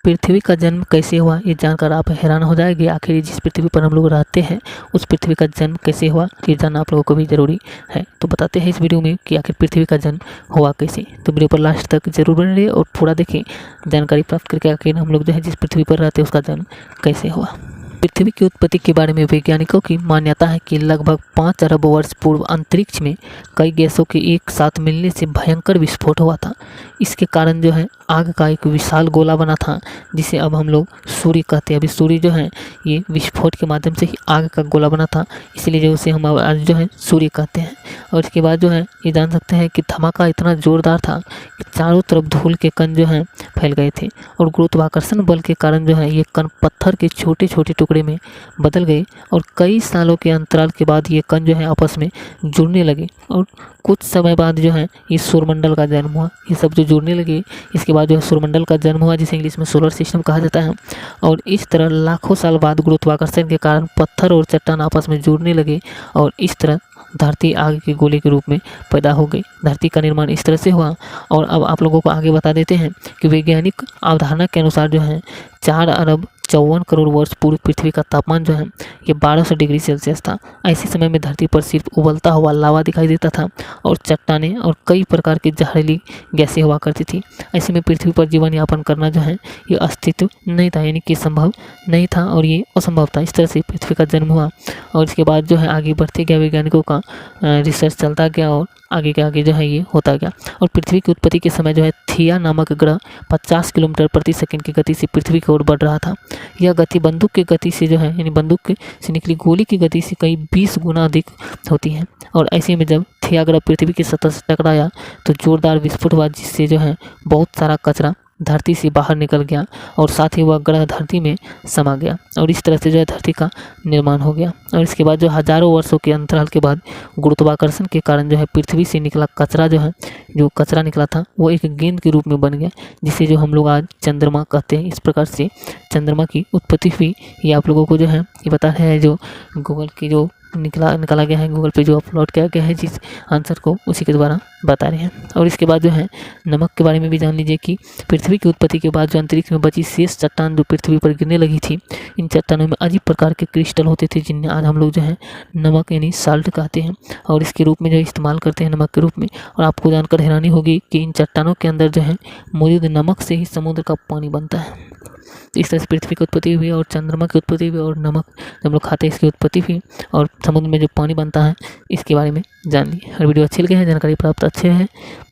पृथ्वी का जन्म कैसे हुआ, ये जानकर आप हैरान हो जाएंगे। आखिर जिस पृथ्वी पर हम लोग रहते हैं उस पृथ्वी का जन्म कैसे हुआ, ये जानना आप लोगों को भी ज़रूरी है। तो बताते हैं इस वीडियो में कि आखिर पृथ्वी का जन्म हुआ कैसे। तो वीडियो पर लास्ट तक जरूर बने रहिए और पूरा देखें, जानकारी प्राप्त करके आखिर हम लोग जो है जिस पृथ्वी पर रहते हैं उसका जन्म कैसे हुआ। पृथ्वी की उत्पत्ति के बारे में वैज्ञानिकों की मान्यता है कि लगभग 5 अरब वर्ष पूर्व अंतरिक्ष में कई गैसों के एक साथ मिलने से भयंकर विस्फोट हुआ था। इसके कारण जो है आग का एक विशाल गोला बना था, जिसे अब हम लोग सूर्य कहते हैं। अभी सूर्य जो है ये विस्फोट के माध्यम से ही आग का गोला बना था, इसलिए जो उसे हम आज जो है सूर्य कहते हैं। और इसके बाद जो है ये जान सकते हैं कि धमाका इतना जोरदार था कि चारों तरफ धूल के कण जो हैं फैल गए थे और गुरुत्वाकर्षण बल के कारण जो है ये कण पत्थर के छोटे छोटे टुकड़े में बदल गए और कई सालों के अंतराल के बाद ये कण जो है आपस में जुड़ने लगे और कुछ समय बाद जो है ये सूर्यमंडल का जन्म हुआ। ये सब जो जुड़ने लगे इसके बाद जो है सूर्यमंडल का जन्म हुआ, जिसे इंग्लिश में सोलर सिस्टम कहा जाता है। और इस तरह लाखों साल बाद गुरुत्वाकर्षण के कारण पत्थर और चट्टान आपस में जुड़ने लगे और इस तरह धरती आग के गोले के रूप में पैदा हो गई। धरती का निर्माण इस तरह से हुआ। और अब आप लोगों को आगे बता देते हैं कि वैज्ञानिक अवधारणा के अनुसार जो है 4 अरब 54 करोड़ वर्ष पूर्व पृथ्वी का तापमान जो है ये 1200 डिग्री सेल्सियस था। ऐसे समय में धरती पर सिर्फ उबलता हुआ लावा दिखाई देता था और चट्टानें और कई प्रकार की जहरीली गैसें हुआ करती थी। ऐसे में पृथ्वी पर जीवन यापन करना जो है ये अस्तित्व नहीं था, यानी कि संभव नहीं था और ये असंभव था। इस तरह से पृथ्वी का जन्म हुआ और इसके बाद जो है आगे बढ़ते गया, वैज्ञानिकों का रिसर्च चलता गया और आगे के आगे जो है ये होता गया। और पृथ्वी की उत्पत्ति के समय जो है थिया नामक ग्रह 50 किलोमीटर प्रति सेकंड की गति से पृथ्वी की ओर बढ़ रहा था। यह गति बंदूक की गति से जो है, यानी बंदूक से निकली गोली की गति से कई 20 गुना अधिक होती है। और ऐसे में जब थिया ग्रह पृथ्वी की सतह से टकराया तो जोरदार विस्फोट हुआ, जिससे जो है बहुत सारा कचरा धरती से बाहर निकल गया और साथ ही वह ग्रह धरती में समा गया और इस तरह से जो है धरती का निर्माण हो गया। और इसके बाद जो हजारों वर्षों के अंतराल के बाद गुरुत्वाकर्षण के कारण जो है पृथ्वी से निकला कचरा जो है, जो कचरा निकला था वो एक गेंद के रूप में बन गया, जिसे जो हम लोग आज चंद्रमा कहते हैं। इस प्रकार से चंद्रमा की उत्पत्ति हुई। ये आप लोगों को जो है ये पता है, जो गूगल की जो निकाला गया है, गूगल पे जो अपलोड किया गया है जिस आंसर को, उसी के द्वारा बता रहे हैं। और इसके बाद जो है नमक के बारे में भी जान लीजिए कि पृथ्वी की उत्पत्ति के बाद जो अंतरिक्ष में बची शेष चट्टान जो पृथ्वी पर गिरने लगी थी, इन चट्टानों में अजीब प्रकार के क्रिस्टल होते थे, जिन्हें आज हम लोग जो है नमक यानी साल्ट कहते हैं और इसके रूप में जो इस्तेमाल करते हैं नमक के रूप में। और आपको जानकर हैरानी होगी कि इन चट्टानों के अंदर जो है मौजूद नमक से ही समुद्र का पानी बनता है। इस तरह से पृथ्वी की उत्पत्ति हुई और चंद्रमा की उत्पत्ति हुई और नमक जब हम लोग खाते हैं इसकी उत्पत्ति हुई और समुद्र में जो पानी बनता है इसके बारे में जान ली। और वीडियो अच्छी लगी है, जानकारी प्राप्त अच्छे है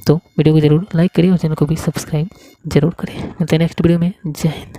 तो वीडियो को जरूर लाइक करिए और चैनल को भी सब्सक्राइब जरूर करिए। मिलते हैं नेक्स्ट वीडियो में। जय हिंद।